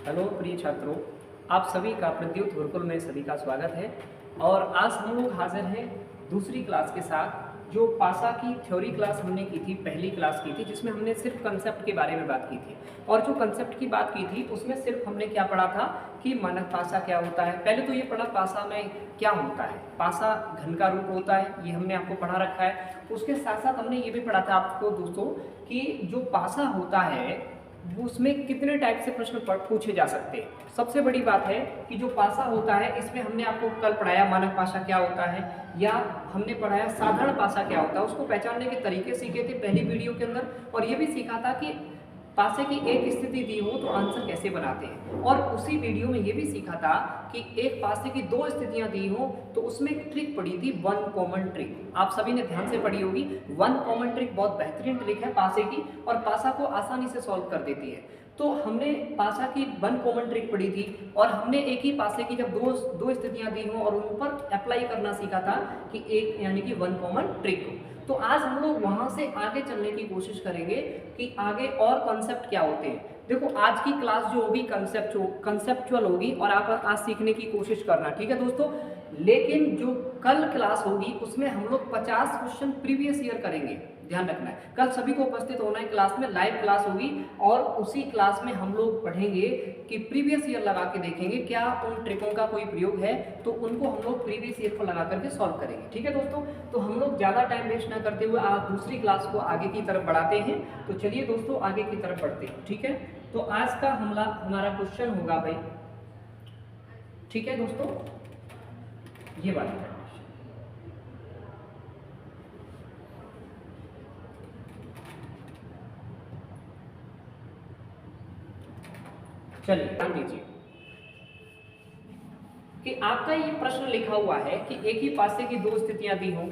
Hello प्रिय छात्रों, आप सभी का प्रद्युत गुरुकुल में सभी का स्वागत है। और आज हम लोग हाजिर हैं दूसरी क्लास के साथ। जो पासा की थ्योरी क्लास हमने की थी, पहली क्लास की थी, जिसमें हमने सिर्फ कंसेप्ट के बारे में बात की थी। और जो कंसेप्ट की बात की थी उसमें सिर्फ हमने क्या पढ़ा था कि मानक पासा क्या होता है। पहले तो ये पढ़ा पासा में क्या होता है। पासा घन का रूप होता है, ये हमने आपको पढ़ा रखा है। उसके साथ साथ हमने ये भी पढ़ा था आपको दोस्तों कि जो पासा होता है वो उसमें कितने टाइप से प्रश्न पूछे जा सकते हैं। सबसे बड़ी बात है कि जो पासा होता है इसमें हमने आपको कल पढ़ाया मानक पासा क्या होता है, या हमने पढ़ाया साधारण पासा क्या होता है। उसको पहचानने के तरीके सीखे थे पहली वीडियो के अंदर, और ये भी सीखा था कि पासे की एक स्थिति दी हो तो आंसर कैसे बनाते हैं। और उसी वीडियो में ये भी सीखा था कि एक पासे की दो स्थितियां दी हो तो उसमें एक ट्रिक पड़ी थी, वन कॉमन ट्रिक। आप सभी ने ध्यान से पढ़ी होगी। वन कॉमन ट्रिक बहुत बेहतरीन ट्रिक है पासे की, और पासा को आसानी से सॉल्व कर देती है। तो हमने पासा की वन कॉमन ट्रिक पढ़ी थी, और हमने एक ही पासे की जब दो स्थितियां दी हो और उन पर अप्लाई करना सीखा था कि एक यानी कि वन कॉमन ट्रिक हो। तो आज हम लोग वहां से आगे चलने की कोशिश करेंगे कि आगे और कॉन्सेप्ट क्या होते हैं। देखो आज की क्लास जो होगी कंसेप्चुअल होगी, और आप आज सीखने की कोशिश करना, ठीक है दोस्तों। लेकिन जो कल क्लास होगी उसमें हम लोग 50 क्वेश्चन प्रीवियस ईयर करेंगे, ध्यान रखना है। कल सभी को उपस्थित होना है क्लास में, लाइव क्लास होगी। और उसी क्लास में हम लोग पढ़ेंगे कि प्रीवियस ईयर लगा के देखेंगे क्या उन ट्रिकों का कोई प्रयोग है, तो उनको हम लोग प्रीवियस ईयर को लगा करके सॉल्व करेंगे, ठीक है दोस्तों। तो हम लोग ज़्यादा टाइम वेस्ट ना करते हुए आज दूसरी क्लास को आगे की तरफ बढ़ाते हैं। तो चलिए दोस्तों आगे की तरफ बढ़ते हैं, ठीक है। तो आज का हमारा क्वेश्चन होगा भाई, ठीक है दोस्तों, ये वाला। चलिए ध्यान दीजिए कि आपका ये प्रश्न लिखा हुआ है कि एक ही पासे की दो स्थितियां दी हों।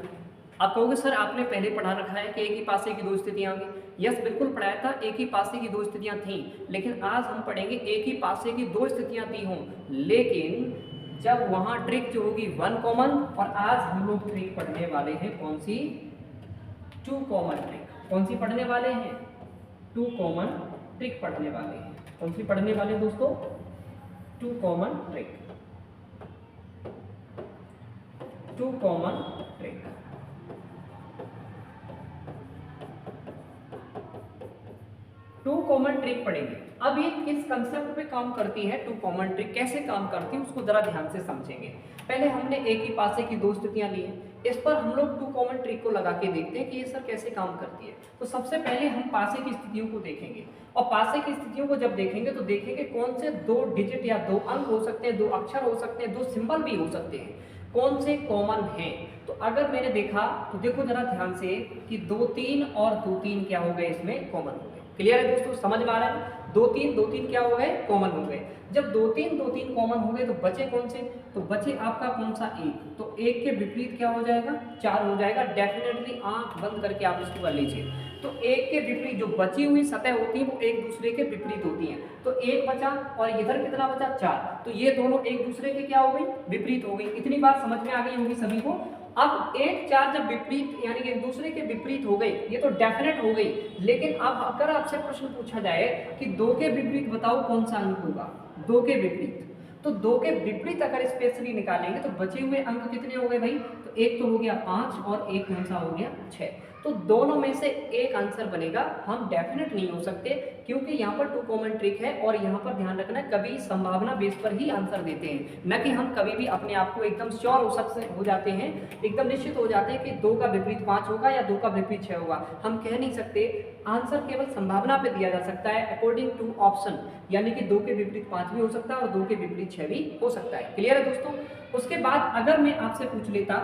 आप कहोगे सर आपने पहले पढ़ा रखा है कि एक ही पासे की दो स्थितियां होंगी। यस, बिल्कुल पढ़ाया था, एक ही पासे की दो स्थितियां थीं। लेकिन आज हम पढ़ेंगे एक ही पासे की दो स्थितियां दी हों, लेकिन जब वहां ट्रिक जो होगी वन कॉमन। और आज हम लोग ट्रिक पढ़ने वाले हैं कौन सी? To common trick. कौन सी पढ़ने वाले हैं? टू कॉमन ट्रिक पढ़ने वाले हैं। कौन सी पढ़ने वाले दोस्तों? Two common trick. Two common trick. Two common trick पढ़ेंगे। अब ये किस कंसेप्ट पे काम करती है टू कॉमन ट्रिक, कैसे काम करती है उसको जरा ध्यान से समझेंगे। पहले हमने एक ही पासे की दो स्थितियां ली हैं, इस पर हम लोग टू कॉमन ट्रिक को लगा के देखते हैं कि ये सर कैसे काम करती है। तो सबसे पहले हम पासे की स्थितियों को देखेंगे, और पासे की स्थितियों को जब देखेंगे तो देखेंगे कौन से दो डिजिट या दो अंक हो सकते हैं, दो अक्षर हो सकते हैं, दो सिंबल भी हो सकते हैं, कौन से कॉमन हैं। तो अगर मैंने देखा तो देखो जरा ध्यान से कि 2 3 और 2 3 क्या हो गए, इसमें कॉमन हो गए। क्लियर है दोस्तों, समझ में आ रहा है? 2 3 क्या हो गए? कॉमन हो गए। जब 2 3 कॉमन हो गए तो बचे कौन से? तो बचे आपका कौन सा? एक। तो एक के विपरीत क्या हो जाएगा? 4 हो जाएगा। डेफिनेटली आंख बंद करके आप इसको कर लीजिए। तो एक के विपरीत जो बची हुई सतह होती है वो एक दूसरे के विपरीत होती हैं। तो एक बचा और इधर कितना बचा? 4। तो ये दोनों एक दूसरे के क्या हो गई? विपरीत हो गई। इतनी बात समझ में आ गई होगी सभी को। अब 1 4 जब विपरीत यानी कि एक दूसरे के विपरीत हो गई, ये तो डेफिनेट हो गई। लेकिन अब अगर आपसे प्रश्न पूछा जाए कि 2 के विपरीत बताओ कौन सा अंक होगा? 2 के विपरीत, तो 2 के विपरीत अगर स्पेशली निकालेंगे तो बचे हुए अंक कितने हो गए भाई? तो एक तो हो गया 5 और एक कौन सा हो गया? 6। तो दोनों में से एक आंसर बनेगा। हम डेफिनेट नहीं हो सकते क्योंकि यहाँ पर टू कॉमन ट्रिक है, और यहाँ पर ध्यान रखना कभी संभावना बेस पर ही आंसर देते हैं, न कि हम कभी भी अपने आप को एकदम श्योर हो जाते हैं, एकदम निश्चित हो जाते हैं कि 2 का विपरीत 5 होगा या 2 का विपरीत 6 होगा। हम कह नहीं सकते। आंसर केवल संभावना पे दिया जा सकता है अकॉर्डिंग टू ऑप्शन, यानी कि 2 के विपरीत 5 भी हो सकता है और 2 के विपरीत 6 भी हो सकता है। क्लियर है दोस्तों? उसके बाद अगर मैं आपसे पूछ लेता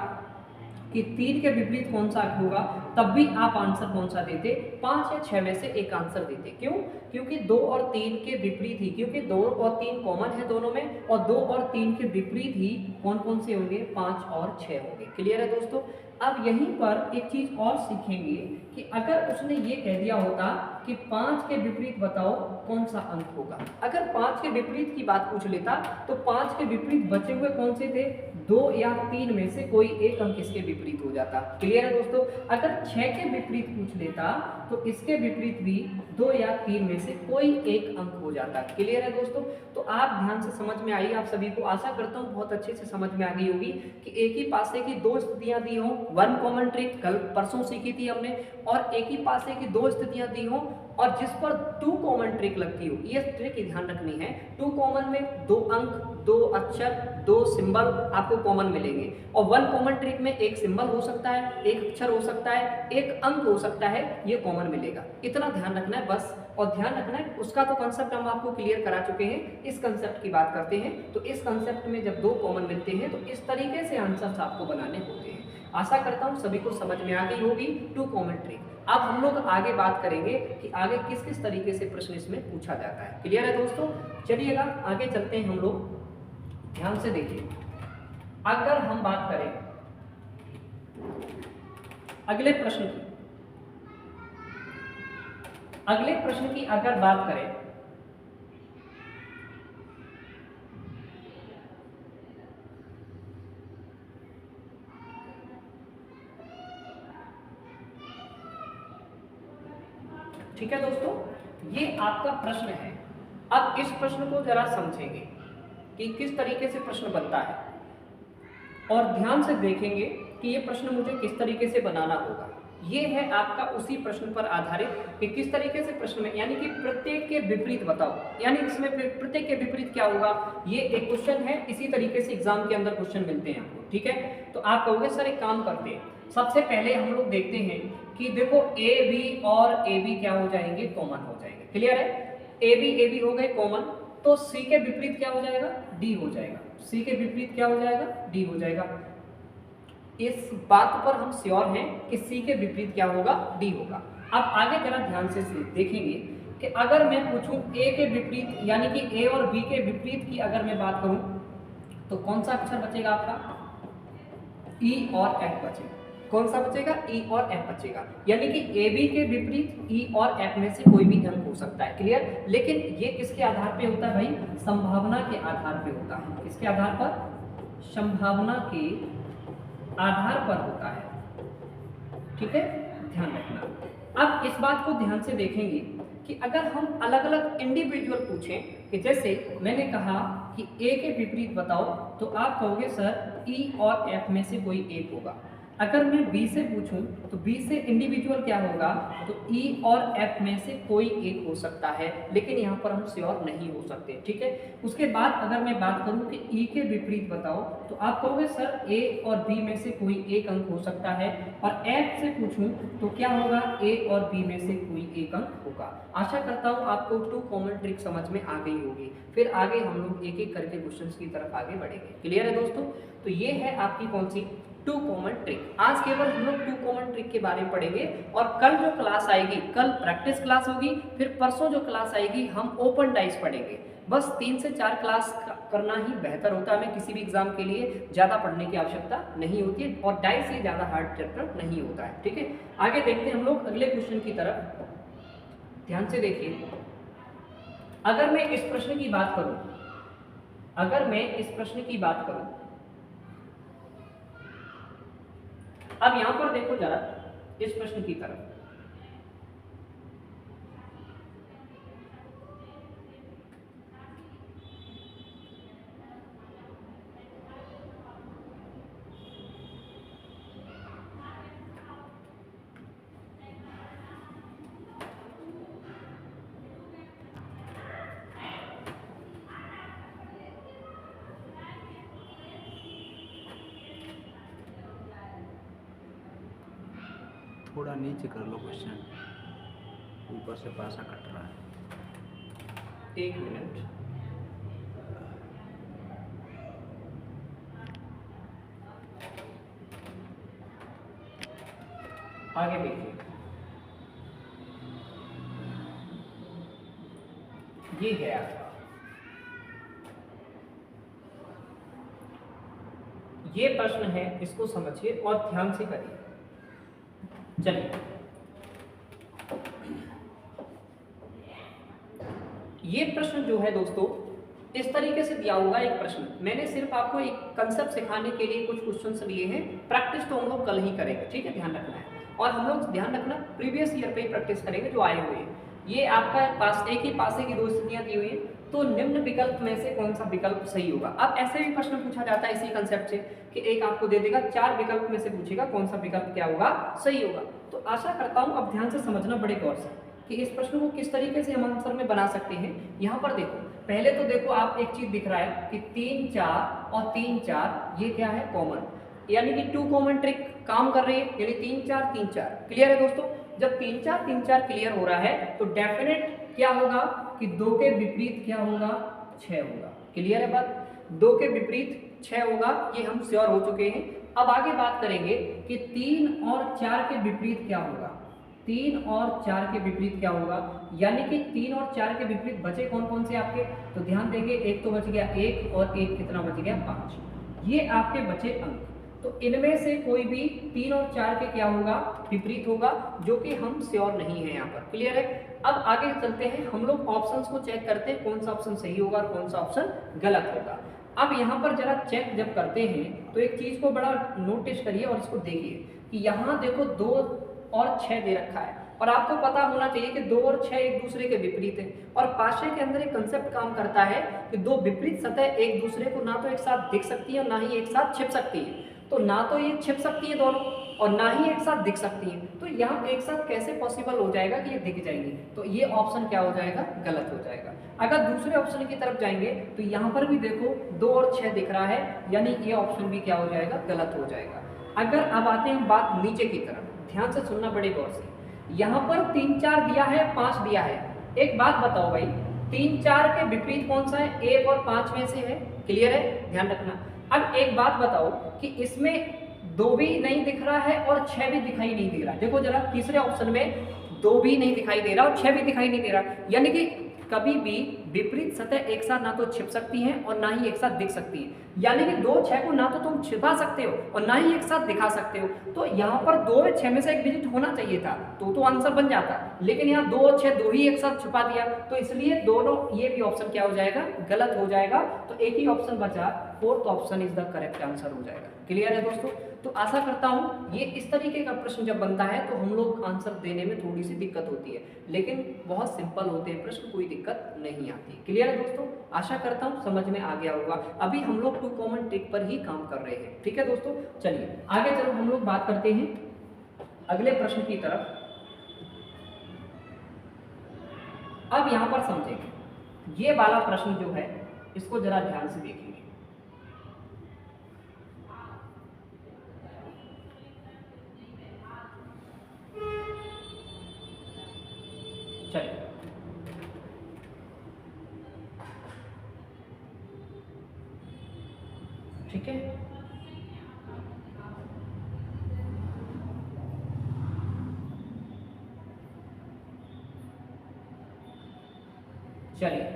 कि 3 के विपरीत कौन सा अंक होगा, तब भी आप आंसर कौन सा देते? 5 या 6 में से एक आंसर देते। क्यों? क्योंकि 2 और 3 के विपरीत ही, क्योंकि 2 और 3 कॉमन है दोनों में, और 2 और 3 के विपरीत ही कौन कौन से होंगे? 5 और 6 होंगे। क्लियर है दोस्तों? अब यहीं पर एक चीज और सीखेंगे कि अगर उसने ये कह दिया होता कि 5 के विपरीत बताओ कौन सा अंक होगा। अगर 5 के विपरीत की बात पूछ लेता तो 5 के विपरीत बचे हुए कौन से थे, 2 या 3 में से कोई एक अंक इसके विपरीत हो जाता। क्लियर है दोस्तों। अगर 6 के विपरीत पूछ लेता तो इसके विपरीत भी 2 या 3 में से कोई एक अंक हो जाता। क्लियर है दोस्तों। तो आप ध्यान से समझ में आई आप सभी को, आशा करता हूँ बहुत अच्छे से समझ में आ गई होगी कि एक ही पासे की दो स्थितियां दी हों, वन कॉमन ट्रिक कल परसों सीखी थी हमने, और एक ही पासे की दो स्थितियां दी हों और जिस पर 2 कॉमन ट्रिक लगती हो। ये ट्रिक ध्यान रखनी है, 2 कॉमन में 2 अंक, 2 अक्षर, 2 सिंबल आपको कॉमन मिलेंगे, और 1 कॉमन ट्रिक में एक सिंबल हो सकता है, एक अक्षर हो सकता है, एक अंक हो सकता है, ये कॉमन मिलेगा। इतना ध्यान रखना है बस। और ध्यान रखना है उसका तो कंसेप्ट हम आपको क्लियर करा चुके हैं, इस कंसेप्ट की बात करते हैं। तो इस कंसेप्ट में जब 2 कॉमन मिलते हैं तो इस तरीके से आंसर्स आपको बनाने होते हैं। आशा करता हूँ सभी को समझ में आ गई होगी 2 कॉमन ट्रिक। अब हम लोग आगे बात करेंगे कि आगे किस किस तरीके से प्रश्न इसमें पूछा जाता है। क्लियर है दोस्तों। चलिएगा आगे चलते हैं हम लोग, ध्यान से देखिए। अगर हम बात करें अगले प्रश्न की अगर बात करें, ठीक है दोस्तों, ये आपका प्रश्न है। अब इस प्रश्न को जरा समझेंगे कि किस तरीके से प्रश्न बनता है और ध्यान से देखेंगे कि ये प्रश्न मुझे किस तरीके से बनाना होगा। ये है आपका उसी प्रश्न पर आधारित कि किस तरीके से प्रश्न में, यानी कि प्रत्येक के विपरीत बताओ, यानी इसमें प्रत्येक के विपरीत क्या होगा, ये एक क्वेश्चन है। इसी तरीके से एग्जाम के अंदर क्वेश्चन मिलते हैं आपको, ठीक है। तो आप कहोगे सर एक काम करते हैं, सबसे पहले हम लोग देखते हैं कि देखो ए बी और ए बी क्या हो जाएंगे, कॉमन हो जाएंगे। क्लियर है, ए बी हो गए कॉमन, तो सी के विपरीत क्या हो जाएगा, डी हो जाएगा। सी के विपरीत क्या हो जाएगा, डी हो जाएगा। इस बात पर हम श्योर हैं कि सी के विपरीत क्या होगा, डी होगा। अब आगे जरा ध्यान से देखेंगे कि अगर मैं पूछूं ए के विपरीत, यानी कि ए और बी के विपरीत की अगर मैं बात करूं तो कौन सा अक्षर बचेगा आपका, ई और एफ बचेगा। कौन सा बचेगा, ई और एफ बचेगा। यानी कि ए बी के विपरीत ई और एफ में से कोई भी अंक हो सकता है। क्लियर। लेकिन ये किसके आधार पे होता है भाई, संभावना के आधार पे होता है। किसके आधार पर, संभावना के आधार पर होता है, ठीक है, ध्यान रखना। अब इस बात को ध्यान से देखेंगे कि अगर हम अलग अलग इंडिविजुअल पूछें कि जैसे मैंने कहा कि ए के विपरीत बताओ, तो आप कहोगे सर ई और एफ में से कोई एक होगा। अगर मैं बी से पूछूं तो बी से इंडिविजुअल क्या होगा, तो ई और एफ में से कोई एक हो सकता है, लेकिन यहाँ पर हम श्योर नहीं हो सकते, ठीक है। उसके बाद अगर मैं बात करूं कि ई के विपरीत बताओ, तो आप कहोगे सर ए और बी में से कोई एक अंक हो सकता है, और एफ से पूछूं तो क्या होगा, ए और बी में से कोई एक अंक होगा। आशा करता हूँ आपको 2 कॉमन ट्रिक समझ में आ गई होगी। फिर आगे हम लोग एक एक करके क्वेश्चंस की तरफ आगे बढ़ेंगे। क्लियर है दोस्तों। तो ये है आपकी कौन सी, 2 कॉमन ट्रिक। आज केवल हम लोग 2 कॉमन ट्रिक के बारे में पढ़ेंगे, और कल जो क्लास आएगी, कल प्रैक्टिस क्लास होगी, फिर परसों जो क्लास आएगी हम ओपन डाइस पढ़ेंगे। बस 3 से 4 क्लास करना ही बेहतर होता है। हमें किसी भी एग्जाम के लिए ज़्यादा पढ़ने की आवश्यकता नहीं होती है, और डाइस ये ज़्यादा हार्ड चैप्टर नहीं होता है, ठीक है। आगे देखते हैं हम लोग अगले क्वेश्चन की तरफ। ध्यान से देखिए, अगर मैं इस प्रश्न की बात करूं, अब यहां पर देखो जरा इस प्रश्न की तरफ। थोड़ा नीचे कर लो क्वेश्चन, ऊपर से पासा कट रहा है। 1 मिनट। आगे देखिए, ये है आपका, ये प्रश्न है, इसको समझिए और ध्यान से करिए। चलिए ये प्रश्न जो है दोस्तों इस तरीके से दिया होगा। एक प्रश्न मैंने सिर्फ आपको एक कंसेप्ट सिखाने के लिए कुछ क्वेश्चंस लिए हैं, प्रैक्टिस तो हम लोग कल ही करेंगे, ठीक है, ध्यान रखना है। और हम लोग ध्यान रखना प्रीवियस ईयर पे ही प्रैक्टिस करेंगे जो आए हुए हैं। ये आपका पास एक ही पासे की दो स्थितियां दी हुई हैं, तो निम्न विकल्प में से कौन सा विकल्प सही होगा। अब ऐसे भी प्रश्न पूछा जाता है इसी कंसेप्ट से कि एक आपको दे देगा, 4 विकल्प में से पूछेगा कौन सा विकल्प क्या होगा, सही होगा। तो आशा करता हूं अब ध्यान से समझना बड़े गौर से कि इस प्रश्न को किस तरीके से हम आंसर में बना सकते हैं। यहाँ पर देखो, पहले तो देखो आप एक चीज दिख रहा है कि 3 4 और 3 4 ये क्या है, कॉमन, यानी कि 2 कॉमन ट्रिक काम कर रही है, यानी 3 4 3 4। क्लियर है दोस्तों। जब 3 4 3 4 क्लियर हो रहा है तो डेफिनेट क्या होगा कि 2 के विपरीत क्या होगा, 6 होगा। क्लियर है बात, 2 के विपरीत 6 होगा, ये हम श्योर हो चुके हैं। अब आगे बात करेंगे कि 3 और 4 के विपरीत क्या होगा, 3 और 4 के विपरीत क्या होगा, यानी कि 3 और 4 के विपरीत बचे कौन कौन से आपके, तो ध्यान देंगे एक तो बच गया 1 और एक कितना बच गया, 5। ये आपके बचे अंक। तो इनमें से कोई भी 3 और 4 के क्या होगा, विपरीत होगा, जो कि हम श्योर नहीं है यहाँ पर। क्लियर है। अब आगे चलते हैं, हम लोग ऑप्शंस को चेक करते हैं कौन सा ऑप्शन सही होगा और कौन सा ऑप्शन गलत होगा। अब यहाँ पर जरा चेक जब करते हैं तो एक चीज को बड़ा नोटिस करिए और इसको देखिए कि यहाँ देखो 2 और 6 दे रखा है, और आपको पता होना चाहिए कि 2 और 6 एक दूसरे के विपरीत है। और पाशे के अंदर एक कंसेप्ट काम करता है कि दो विपरीत सतह एक दूसरे को ना तो एक साथ दिख सकती है और ना ही एक साथ छिप सकती है। तो ना तो ये छिप सकती है दोनों और ना ही एक साथ दिख सकती है, तो यहाँ एक साथ कैसे पॉसिबल हो जाएगा कि ये दिख जाएंगी। तो ये ऑप्शन क्या हो जाएगा, गलत हो जाएगा। अगर दूसरे ऑप्शन की तरफ जाएंगे तो यहाँ पर भी देखो 2 और 6 दिख रहा है, यानी ये ऑप्शन भी क्या हो जाएगा, गलत हो जाएगा। अगर अब आते हैं बात नीचे की तरफ, ध्यान से सुनना बड़े गौर से। यहाँ पर 3 4 दिया है, 5 दिया है। एक बात बताओ भाई, 3 4 के विपरीत कौन सा है, 1 और 5 में से है। क्लियर है, ध्यान रखना। अब एक बात बताओ कि इसमें 2 भी नहीं दिख रहा है और 6 भी दिखाई नहीं दे रहा। देखो जरा, तीसरे ऑप्शन में 2 भी नहीं दिखाई दे रहा और 6 भी दिखाई नहीं दे रहा, यानी कि कभी भी विपरीत सतह एक साथ ना तो छिप सकती हैं और ना ही एक साथ दिख सकती है। यानी कि 2 6 को ना तो तुम छिपा सकते हो और ना ही एक साथ दिखा सकते हो। तो यहाँ पर 2 और 6 में से एक डिजिट होना चाहिए था, तो आंसर बन जाता, लेकिन यहाँ 2 और 6 दो ही एक साथ छुपा दिया, तो इसलिए दोनों ये भी ऑप्शन क्या हो जाएगा, गलत हो जाएगा। तो एक ही ऑप्शन बचा, 4th option is the correct answer हो जाएगा। क्लियर है दोस्तों। तो आशा करता हूं ये इस तरीके का प्रश्न जब बनता है तो हम लोग आंसर देने में थोड़ी सी दिक्कत होती है, लेकिन बहुत सिंपल होते हैं प्रश्न, कोई दिक्कत नहीं आती। क्लियर है दोस्तों। आशा करता हूं समझ में आ गया होगा। अभी हम लोग 2 कॉमन ट्रिक पर ही काम कर रहे हैं, ठीक है दोस्तों। चलिए आगे चलो, हम लोग बात करते हैं अगले प्रश्न की तरफ। अब यहां पर समझेंगे ये वाला प्रश्न जो है, इसको जरा ध्यान से देखिए। चलिए ठीक है, चलिए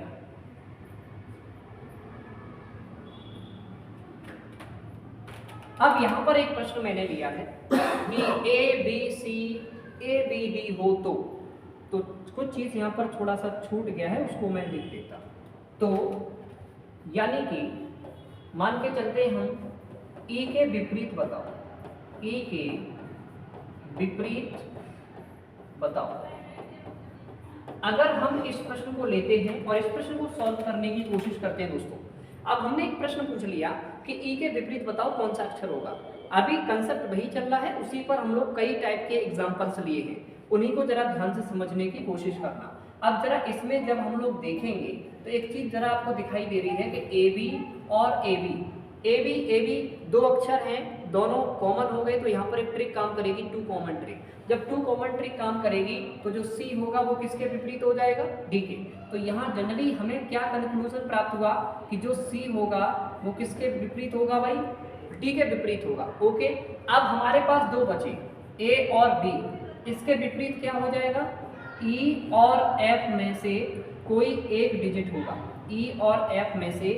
अब यहां पर एक प्रश्न मैंने लिया है कि ABCD हो तो कुछ चीज यहां पर थोड़ा सा छूट गया है, उसको मैं लिख देता। तो यानी कि मान के चलते हम E के विपरीत बताओ, E के विपरीत बताओ। अगर हम इस प्रश्न को लेते हैं और इस प्रश्न को सॉल्व करने की कोशिश करते हैं दोस्तों। अब हमने एक प्रश्न पूछ लिया कि E के विपरीत बताओ कौन सा अक्षर होगा। अभी कंसेप्ट वही चल रहा है, उसी पर हम लोग कई टाइप के एग्जांपल्स लिए हैं, उन्हीं को जरा ध्यान से समझने की कोशिश करना। अब जरा इसमें जब हम लोग देखेंगे तो एक चीज जरा आपको दिखाई दे रही है कि AB और AB दो अक्षर हैं, दोनों कॉमन हो गए, तो यहाँ पर एक ट्रिक काम करेगी, 2 कॉमन ट्रिक। जब 2 कॉमन ट्रिक काम करेगी तो जो C होगा वो किसके विपरीत हो जाएगा, D के। तो यहाँ जनरली हमें क्या कंक्लूजन प्राप्त हुआ कि जो C होगा वो किसके विपरीत होगा भाई, D के विपरीत होगा। ओके, अब हमारे पास 2 बचे, A और B। इसके विपरीत क्या हो जाएगा, E और F में से कोई एक डिजिट होगा, E और F में से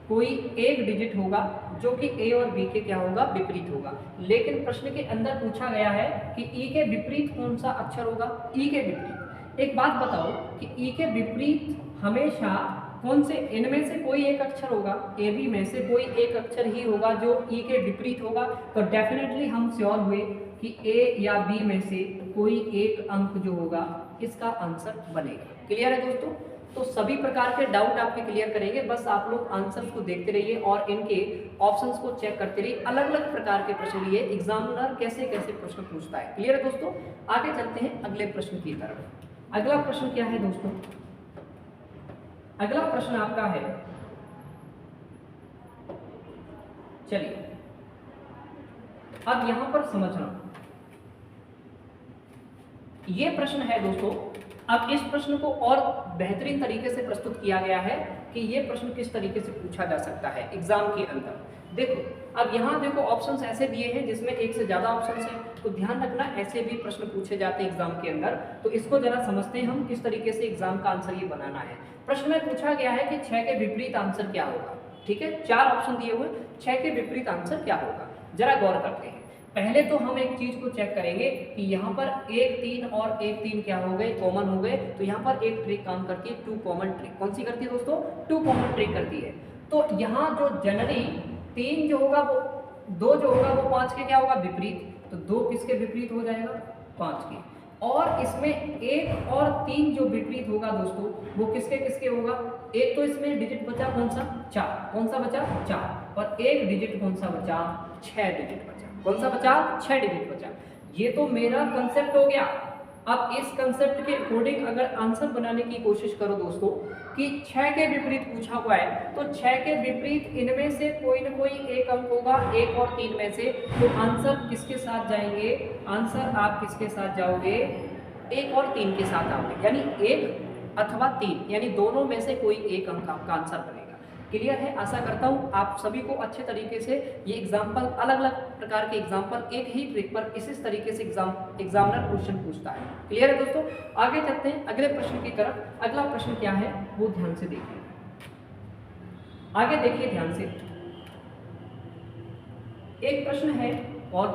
कोई एक डिजिट होगा जो कि A और B के क्या होगा, विपरीत होगा। लेकिन प्रश्न के अंदर पूछा गया है कि E के विपरीत कौन सा अक्षर होगा, E के विपरीत। एक बात बताओ कि E के विपरीत हमेशा कौन से इनमें से कोई एक अक्षर होगा, ए बी में से कोई एक अक्षर ही होगा जो ई के विपरीत होगा, तो डेफिनेटली हम श्योर हुए कि ए या बी में से कोई एक अंक जो होगा इसका आंसर बनेगा। क्लियर है दोस्तों? तो सभी प्रकार के डाउट आपके क्लियर करेंगे, बस आप लोग आंसर्स को देखते रहिए और इनके ऑप्शंस को चेक करते रहिए। अलग अलग प्रकार के प्रश्न लिए एग्जामिनर कैसे कैसे प्रश्न पूछता है। क्लियर है दोस्तों? आगे चलते हैं अगले प्रश्न की तरफ। अगला प्रश्न क्या है दोस्तों? अगला प्रश्न आपका है, चलिए अब यहां पर समझना, ये प्रश्न है दोस्तों। अब इस प्रश्न को और बेहतरीन तरीके से प्रस्तुत किया गया है कि ये प्रश्न किस तरीके से पूछा जा सकता है एग्जाम के अंदर। देखो, अब यहाँ देखो ऑप्शंस ऐसे दिए हैं जिसमें एक से ज्यादा ऑप्शंस हैं, तो ध्यान रखना ऐसे भी प्रश्न पूछे जाते हैं एग्जाम के अंदर। तो इसको जरा समझते हैं हम किस तरीके से एग्जाम का आंसर ये बनाना है। प्रश्न में पूछा गया है कि 6 के विपरीत आंसर क्या होगा। ठीक है, 4 ऑप्शन दिए हुए, 6 के विपरीत आंसर क्या होगा, जरा गौर करते हैं। पहले तो हम एक चीज को चेक करेंगे कि यहाँ पर 1 3 और 1 3 क्या हो गए, कॉमन हो गए। तो यहाँ पर एक ट्रिक काम करती है, 2 कॉमन ट्रिक। कौन सी करती है दोस्तों? 2 कॉमन ट्रिक करती है। तो यहाँ जो जनरली 3 जो होगा वो 2 जो होगा वो 5 के क्या होगा, विपरीत। तो 2 किसके विपरीत हो जाएगा, 5 के। और इसमें 1 और 3 जो विपरीत होगा दोस्तों वो किसके किसके होगा। एक तो इसमें डिजिट बचा कौन सा, 4। कौन सा बचा, 4। और एक डिजिट कौन सा बचा, 6 डिजिट बचा। कौन सा बचा, 6 डिजिट बचा। ये तो मेरा कंसेप्ट हो गया। अब इस कंसेप्ट के अकॉर्डिंग अगर आंसर बनाने की कोशिश करो दोस्तों कि 6 के विपरीत पूछा हुआ है, तो 6 के विपरीत इनमें से कोई ना कोई एक अंक होगा 1 और 3 में से। तो आंसर किसके साथ जाएंगे, आंसर आप किसके साथ जाओगे, 1 और 3 के साथ आओगे, यानी 1 अथवा 3, यानी दोनों में से कोई एक अंक आपका आंसर बनेगा। क्लियर है? आशा करता हूँ आप सभी को अच्छे तरीके से ये एग्जाम्पल, अलग अलग प्रकार के एग्जाम्पल एक ही ट्रिक पर इसी तरीके से एग्जामिनर क्वेश्चन पूछता है। क्लियर है दोस्तों? आगे चलते हैं अगले प्रश्न की तरफ। अगला प्रश्न क्या है वो ध्यान से देखिए, आगे देखिए ध्यान से। एक प्रश्न है और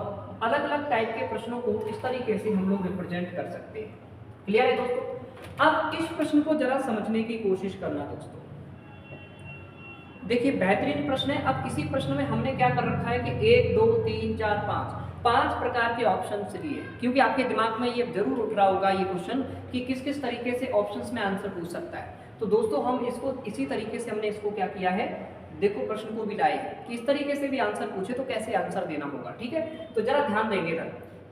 अलग अलग टाइप के प्रश्नों को इस तरीके से हम लोग रिप्रेजेंट कर सकते हैं। क्लियर है दोस्तों? अब इस प्रश्न को जरा समझने की कोशिश करना दोस्तों। देखिए बेहतरीन प्रश्न है। अब इसी प्रश्न में हमने क्या कर रखा है कि 1 2 3 4 5 प्रकार के ऑप्शन लिए, क्योंकि आपके दिमाग में ये जरूर उठ रहा होगा ये क्वेश्चन कि किस किस तरीके से ऑप्शंस में आंसर पूछ सकता है। तो दोस्तों हम इसको इसी तरीके से हमने इसको क्या किया है, देखो प्रश्न को भी लाए हैं कि इस तरीके से भी आंसर पूछे तो कैसे आंसर देना होगा। ठीक है, तो जरा ध्यान देंगे ना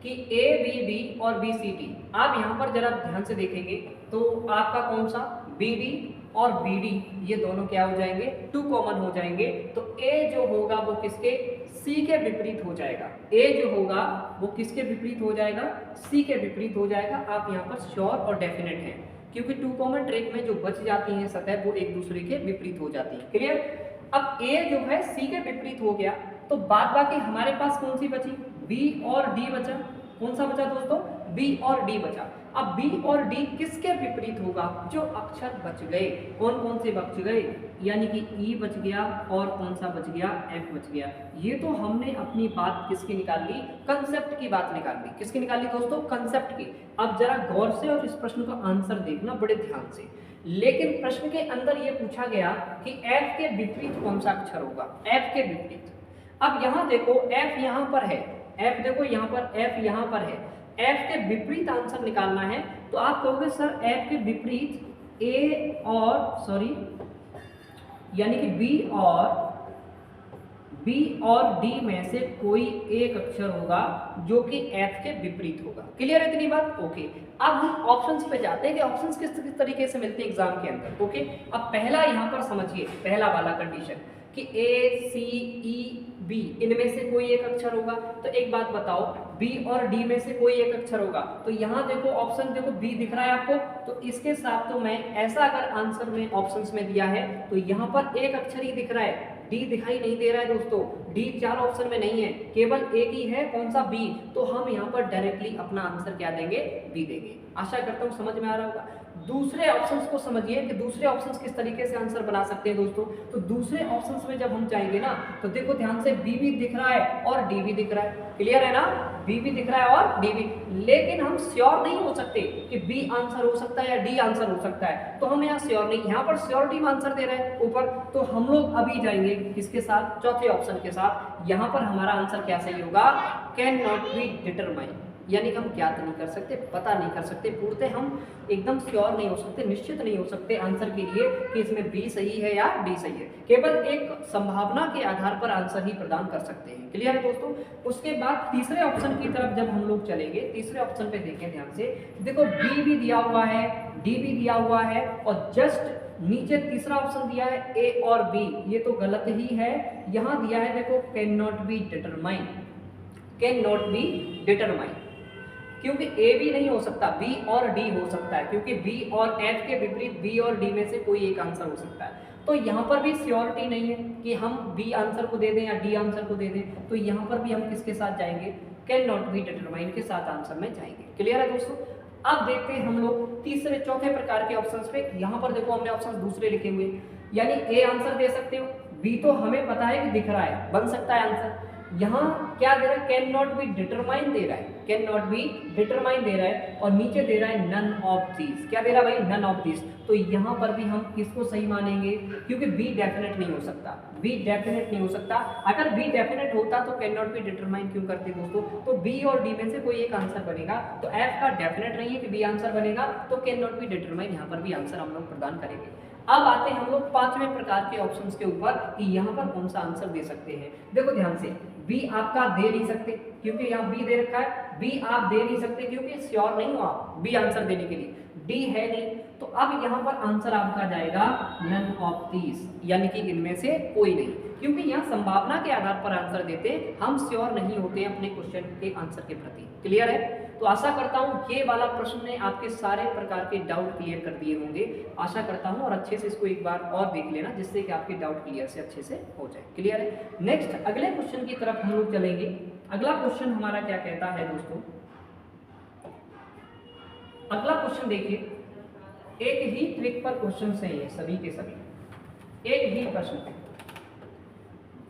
कि A B D और B C D। आप यहाँ पर जरा ध्यान से देखेंगे तो आपका कौन सा B D और बी डी ये दोनों क्या हो जाएंगे, 2 कॉमन हो जाएंगे। तो ए जो होगा वो किसके, सी के विपरीत हो जाएगा। ए जो होगा वो किसके विपरीत हो जाएगा, सी के विपरीत हो जाएगा। आप यहाँ पर श्योर और डेफिनेट हैं, क्योंकि 2 कॉमन ट्रिक में जो बच जाती हैं सतह वो एक दूसरे के विपरीत हो जाती है। क्लियर? अब ए जो है सी के विपरीत हो गया, तो बाद बाकी हमारे पास कौन सी बची, बी और डी बचा। कौन सा बचा दोस्तों, बी और डी बचा। अब बी और डी किसके विपरीत होगा, जो अक्षर बच गए। कौन कौन से बच गए, यानी कि ई बच गया और कौन सा बच गया, एफ बच गया। ये तो हमने अपनी बात किसकी निकाल ली, कंसेप्ट की बात निकाल ली। किसकी निकाल ली दोस्तों, कंसेप्ट की। अब जरा गौर से और इस प्रश्न का आंसर देखना बड़े ध्यान से। लेकिन प्रश्न के अंदर ये पूछा गया कि एफ के विपरीत कौन सा अक्षर होगा, एफ के विपरीत। अब यहाँ देखो एफ यहाँ पर है, एफ देखो यहाँ पर, एफ यहाँ पर है। एफ के विपरीत आंसर निकालना है तो आप कहोगे सर एफ के विपरीत ए और सॉरी यानी कि बी और डी में से कोई एक अक्षर होगा जो कि एफ के विपरीत होगा। क्लियर है इतनी बात? ओके। अब हम ऑप्शंस पे जाते हैं कि ऑप्शंस किस तरीके से मिलते हैं एग्जाम के अंदर। ओके, अब पहला यहाँ पर समझिए, पहला वाला कंडीशन कि ए सी ई बी इनमें से कोई एक अक्षर होगा। तो एक बात बताओ, बी और डी में से कोई एक अक्षर होगा। तो यहाँ देखो ऑप्शन देखो बी दिख रहा है आपको, तो इसके साथ तो मैं ऐसा अगर आंसर में ऑप्शंस में दिया है तो यहाँ पर एक अक्षर ही दिख रहा है, डी दिखाई नहीं दे रहा है दोस्तों। डी 4 ऑप्शन में नहीं है, केवल एक ही है, कौन सा, बी। तो हम यहाँ पर डायरेक्टली अपना आंसर क्या देंगे, बी देंगे। आशा करता हूँ समझ में आ रहा होगा। दूसरे ऑप्शंस को समझिए कि दूसरे ऑप्शंस किस तरीके से आंसर बना सकते हैं दोस्तों। तो दूसरे ऑप्शंस में जब हम जाएंगे ना तो देखो ध्यान से बी भी दिख रहा है और डी भी दिख रहा है, क्लियर है ना, बी भी दिख रहा है और डी भी, लेकिन हम श्योर नहीं हो सकते कि बी आंसर हो सकता है या डी आंसर हो सकता है, तो हम यहाँ श्योर नहीं, यहाँ पर श्योरिटी में आंसर दे रहे हैं ऊपर, तो हम लोग अभी जाएंगे किसके साथ, चौथे ऑप्शन के साथ। यहाँ पर हमारा आंसर क्या सही होगा, कैन नॉट बी डिटरमाइन, यानी कि हम ज्ञात नहीं कर सकते, पता नहीं कर सकते, पूर्णतः हम एकदम श्योर नहीं हो सकते, निश्चित नहीं हो सकते आंसर के लिए कि इसमें बी सही है या डी सही है, केवल एक संभावना के आधार पर आंसर ही प्रदान कर सकते हैं, क्लियर है दोस्तों। उसके बाद तीसरे ऑप्शन की तरफ जब हम लोग चलेंगे, तीसरे ऑप्शन पे देखें ध्यान से, देखो बी भी दिया हुआ है, डी भी दिया हुआ है और जस्ट नीचे तीसरा ऑप्शन दिया है ए और बी, ये तो गलत ही है, यहाँ दिया है देखो can not be determine, can not be determine, क्योंकि ए भी नहीं हो सकता, बी और डी हो सकता है, क्योंकि बी और एफ के विपरीत बी और डी में से कोई एक आंसर हो सकता है। तो यहाँ पर भी श्योरिटी नहीं है कि हम बी आंसर को दे दें या डी आंसर को दे दें, तो यहाँ पर भी हम किसके साथ जाएंगे, कैन नॉट बी डिटरमाइन के साथ आंसर में जाएंगे, क्लियर है दोस्तों। अब देखते हैं हम लोग तीसरे चौथे प्रकार के ऑप्शंस पे। यहाँ पर देखो हमने ऑप्शंस दूसरे लिखे हुए, यानी ए आंसर दे सकते हो, बी तो हमें पता है कि दिख रहा है, बन सकता है आंसर। यहाँ क्या दे रहा है, कैन नॉट बी डिटरमाइन दे रहा है, कैन नॉट बी डिटरमाइन दे रहा है, और नीचे दे रहा है नन ऑफ दीज, क्या दे रहा है भाई, नन ऑफ दीज। तो यहाँ पर भी हम किसको सही मानेंगे, क्योंकि बी डेफिनेट नहीं हो सकता, बी डेफिनेट नहीं हो सकता। अगर बी डेफिनेट होता तो कैन नॉट बी डिटरमाइन क्यों करते दोस्तों, तो बी और डी में से कोई एक आंसर बनेगा, तो एफ का डेफिनेट नहीं है कि बी आंसर बनेगा, तो कैन नॉट बी डिटरमाइन यहाँ पर भी आंसर हम लोग प्रदान करेंगे। अब आते हैं हम लोग पांचवें प्रकार के ऑप्शंस के ऊपर कि यहाँ पर कौन सा आंसर दे सकते हैं। देखो ध्यान से, बी आपका दे नहीं सकते क्योंकि यहाँ बी दे रखा है, बी आप दे नहीं सकते क्योंकि श्योर नहीं हो आप बी आंसर देने के लिए, डी है नहीं, तो अब यहाँ पर आंसर आपका जाएगा नन ऑफ दीज, यानी कि इनमें से कोई नहीं, क्योंकि यहाँ संभावना के आधार पर आंसर देते, हम श्योर नहीं होते अपने क्वेश्चन के आंसर के प्रति, क्लियर है। तो आशा करता हूँ ये वाला प्रश्न ने आपके सारे प्रकार के डाउट क्लियर कर दिए होंगे, आशा करता हूँ, और अच्छे से इसको एक बार और देख लेना जिससे कि आपके डाउट क्लियर से अच्छे से हो जाए, क्लियर है। नेक्स्ट अगले क्वेश्चन की तरफ हम लोग चलेंगे। अगला क्वेश्चन हमारा क्या कहता है दोस्तों, अगला क्वेश्चन देखिए, एक ही ट्रिक पर क्वेश्चन है ये सभी के सभी, एक ही प्रश्न है।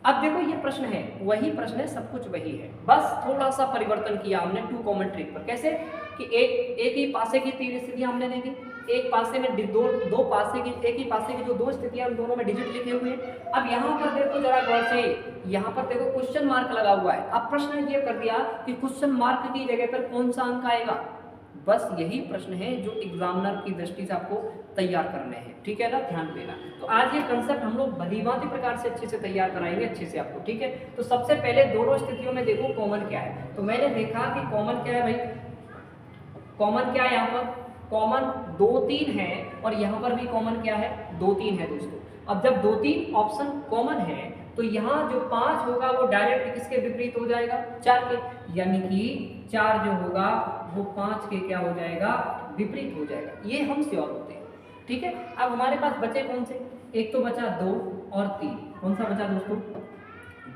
अब देखो ये प्रश्न है, वही प्रश्न है, सब कुछ वही है, बस थोड़ा सा परिवर्तन किया हमने टू कॉमन ट्रिक पर। कैसे कि एक ही पासे की तीन स्थितियां हमने दे दी, एक पासे में दो पासे की, एक ही पासे की जो दो स्थितियां उन दोनों में डिजिट लिखे हुए हैं। अब यहाँ पर देखो जरा गौर से, यहाँ पर देखो क्वेश्चन मार्क लगा हुआ है। अब प्रश्न ये कर दिया कि क्वेश्चन मार्क की जगह पर कौन सा अंक आएगा, बस यही प्रश्न है जो एग्जामिनर की दृष्टि से आपको तैयार करने हैं, ठीक है ना, ध्यान देना। तो आज ये कंसेप्ट हम लोग भलीभांति प्रकार से अच्छे से तैयार कराएंगे अच्छे से आपको, ठीक है। तो सबसे पहले दोनों स्थितियों में देखो कॉमन क्या है, तो मैंने देखा कि कॉमन क्या है भाई, कॉमन क्या है, यहाँ पर कॉमन 2 3 है और यहाँ पर भी कॉमन क्या है, 2 3 है दोस्तों। अब जब 2 3 ऑप्शन कॉमन है तो यहाँ जो 5 होगा वो डायरेक्ट किसके विपरीत हो जाएगा, 4 के, यानी कि 4 जो होगा वो 5 के क्या हो जाएगा, विपरीत हो जाएगा, ये हम श्योर होते हैं, ठीक है। अब हमारे पास बचे कौन से, एक तो बचा 2 और 3, कौन सा बचा दोस्तों,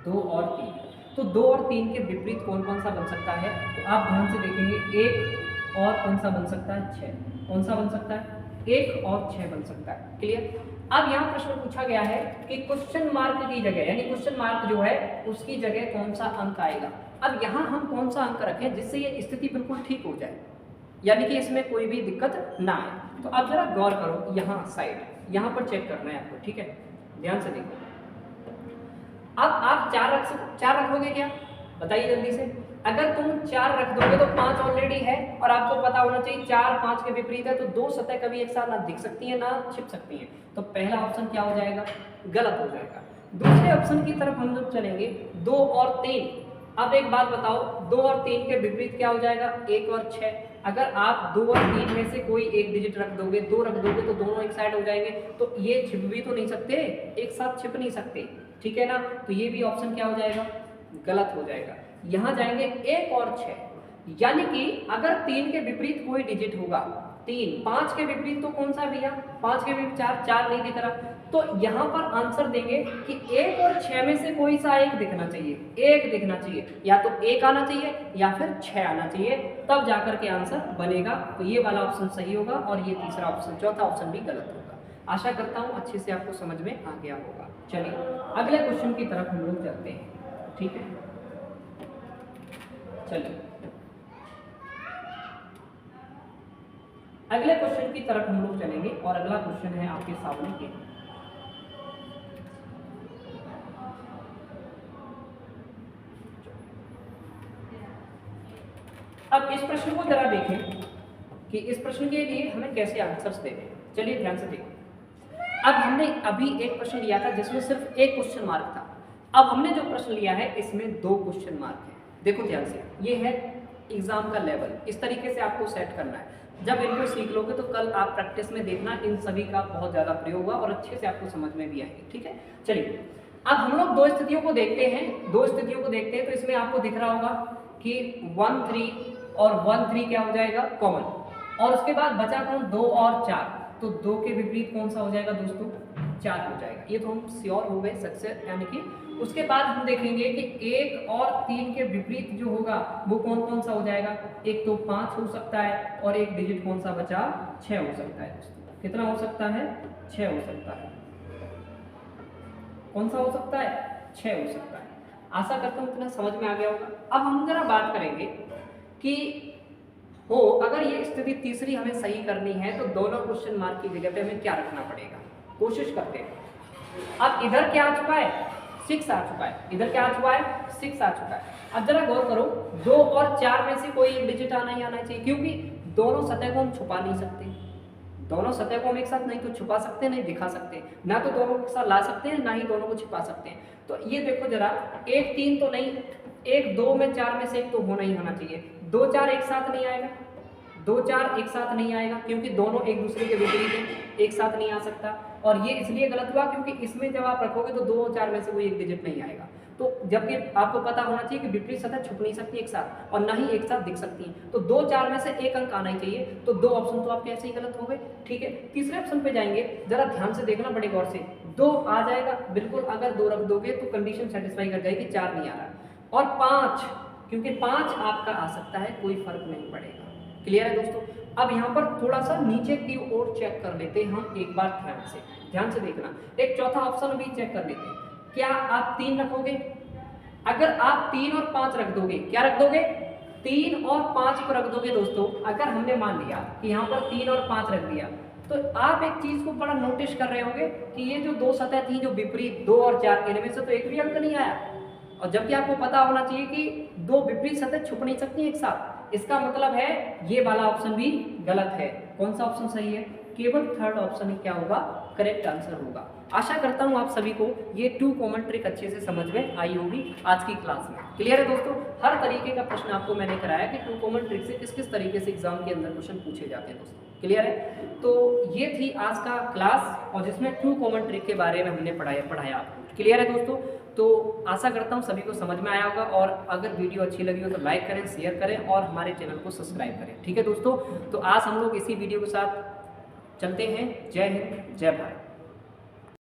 2 और 3, तो 2 और 3 के विपरीत कौन कौन सा बन सकता है, तो आप ध्यान से देखेंगे, 1 और कौन सा बन सकता है, 6, कौन सा बन सकता है, 1 और 6 बन सकता है, क्लियर। अब यहाँ प्रश्न पूछा गया है कि क्वेश्चन मार्क की जगह, यानी क्वेश्चन मार्क जो है उसकी जगह कौन सा अंक आएगा। अब यहाँ हम कौन सा अंक रखें जिससे ये स्थिति बिल्कुल ठीक हो जाए, यानी कि इसमें कोई भी दिक्कत ना आए। तो अब जरा गौर करो, यहाँ साइड, यहाँ पर चेक करना है आपको, ठीक है, ध्यान से देखो। अब आप 4 रखोगे क्या, बताइए जल्दी से। अगर तुम 4 रख दोगे तो 5 ऑलरेडी है और आपको पता होना चाहिए 4 5 के विपरीत है, तो 2 सतह कभी एक साथ ना दिख सकती है ना छिप सकती है, तो पहला ऑप्शन क्या हो जाएगा, गलत हो जाएगा। दूसरे ऑप्शन की तरफ हम लोग चलेंगे, 2 और 3। अब एक बात बताओ, 2 और 3 के विपरीत क्या हो जाएगा, 1 और 6। अगर आप 2 और 3 में से कोई एक डिजिट रख दोगे, 2 रख दोगे तो दोनों एक साइड हो जाएंगे, तो ये छिप भी तो नहीं सकते, एक साथ छिप नहीं सकते, ठीक है ना। तो ये भी ऑप्शन क्या हो जाएगा, गलत हो जाएगा। यहाँ जाएंगे 1 और 6, यानी कि अगर 3 के विपरीत कोई डिजिट होगा, 3, 5 के विपरीत तो कौन सा है भैया, 5 के विपरीत 4, 4 नहीं दिख रहा, तो यहाँ पर आंसर देंगे कि 1 और 6 में से कोई सा एक दिखना चाहिए, एक दिखना चाहिए, या तो 1 आना चाहिए या फिर 6 आना चाहिए, तब जाकर के आंसर बनेगा। तो ये वाला ऑप्शन सही होगा और ये तीसरा ऑप्शन, चौथा ऑप्शन भी गलत होगा। आशा करता हूँ अच्छे से आपको समझ में आ गया होगा। चलिए अगले क्वेश्चन की तरफ हम लोग चलते हैं, ठीक है। चलिए अगले क्वेश्चन की तरफ हम लोग चलेंगे और अगला क्वेश्चन है आपके सामने ये। अब इस प्रश्न को जरा देखें कि इस प्रश्न के लिए हमें कैसे आंसर्स देने। चलिए ध्यान से देखो। अब हमने अभी एक प्रश्न लिया था जिसमें सिर्फ एक क्वेश्चन मार्क था। अब हमने जो प्रश्न लिया है इसमें 2 क्वेश्चन मार्क है। देखो ध्यान से, ये है एग्जाम का लेवल, इस तरीके से आपको सेट करना है। जब इनको सीख लोगे तो कल आप प्रैक्टिस में देखना इन सभी का बहुत ज़्यादा प्रयोग हुआ और अच्छे से आपको समझ में भी आएगी, ठीक है। चलिए अब हम लोग 2 स्थितियों को देखते हैं, 2 स्थितियों को देखते हैं। तो इसमें आपको दिख रहा होगा कि 1 3 और 1 3 क्या हो जाएगा, कॉमन, और उसके बाद बचा कौन, 2 और 4। तो 2 के विपरीत कौन सा हो जाएगा दोस्तों, 4 हो जाएगा। ये तो हम श्योर हो गए सक्सेस, यानी कि उसके बाद हम देखेंगे कि 1 और 3 के विपरीत जो होगा वो कौन कौन सा हो जाएगा। एक तो 5 हो सकता है और एक डिजिट कौन सा बचा, 6 हो सकता है दोस्तों। कितना हो सकता है, 6 हो सकता है। कौन सा हो सकता है, 6 हो सकता है। आशा करता हूँ इतना समझ में आ गया होगा। अब हम जरा बात करेंगे कि हो अगर ये स्थिति तीसरी हमें सही करनी है तो दोनों क्वेश्चन मार्क की जगह पे हमें क्या रखना पड़ेगा। कोशिश करते हैं। अब इधर क्या आ चुका है, 6 आ चुका है, इधर क्या आ चुका है, 6 आ चुका है। अब जरा गौर करो, 2 और 4 में से कोई एक डिजिट आना ही आना चाहिए, क्योंकि दोनों सतह को हम छुपा नहीं सकते। दोनों सतह को हम एक साथ नहीं तो छुपा सकते, नहीं दिखा सकते, ना तो दोनों के साथ ला सकते हैं, ना ही दोनों को छिपा सकते हैं। तो ये देखो जरा, 1 3 तो नहीं, 1 2 में 4 में से एक तो होना ही होना चाहिए। 2 4 एक साथ नहीं आएगा, 2 4 एक साथ नहीं आएगा, क्योंकि दोनों एक दूसरे के विपरीत हैं, एक साथ नहीं आ सकता। और ये इसलिए गलत हुआ क्योंकि इसमें जब आप रखोगे तो 2 और 4 में से कोई एक डिजिट नहीं आएगा। तो जबकि आपको पता होना चाहिए कि विपरीत सतह छुप नहीं सकती एक साथ, और ना ही एक साथ दिख सकती है। तो 2 4 में से एक अंक आना ही चाहिए। तो 2 ऑप्शन तो आपके ऐसे ही गलत हो गए, ठीक है। तीसरे ऑप्शन पे जाएंगे, जरा ध्यान से देखना बड़े गौर से। 2 आ जाएगा बिल्कुल, अगर 2 रख दोगे तो कंडीशन सेटिस्फाई कर जाएगी, 4 नहीं आ रहा। और 5, क्योंकि 5 आपका आ सकता है, कोई फर्क नहीं पड़ेगा। क्लियर है दोस्तों। अब यहाँ पर थोड़ा सा नीचे की ओर चेक कर लेते हैं हम एक बार, ध्यान से देखना। एक चौथा ऑप्शन भी चेक कर लेते हैं। क्या आप 3 रखोगे? अगर आप 3 और 5 रख दोगे, क्या रख दोगे, 3 और 5 को रख दोगे दोस्तों। अगर हमने मान लिया कि यहाँ पर 3 और 5 रख दिया, तो आप एक चीज को बड़ा नोटिस कर रहे होंगे कि ये जो 2 सतह थी जो विपरीत 2 और 4, इनमें से तो एक भी अंक नहीं आया। और जबकि आपको पता होना चाहिए कि 2 विपरीत सतह छुप नहीं सकती एक साथ। इसका मतलब है ये वाला ऑप्शन भी गलत है। कौन सा ऑप्शन सही है? केवल थर्ड ऑप्शन ही क्या होगा, करेक्ट आंसर होगा। आशा करता हूँ आप सभी को ये 2 कॉमन ट्रिक अच्छे से समझ में आई होगी आज की क्लास में। क्लियर है दोस्तों। हर तरीके का प्रश्न आपको मैंने कराया कि 2 कॉमन ट्रिक से किस किस तरीके से एग्जाम के अंदर क्वेश्चन पूछे जाते हैं दोस्तों। क्लियर है। तो ये थी आज का क्लास, और जिसमें 2 कॉमन ट्रिक के बारे में हमने पढ़ाया आपको। क्लियर है दोस्तों। तो आशा करता हूँ सभी को समझ में आया होगा, और अगर वीडियो अच्छी लगी हो तो लाइक करें, शेयर करें और हमारे चैनल को सब्सक्राइब करें। ठीक है दोस्तों। तो आज हम लोग इसी वीडियो के साथ चलते हैं। जय हिंद, जय भारत।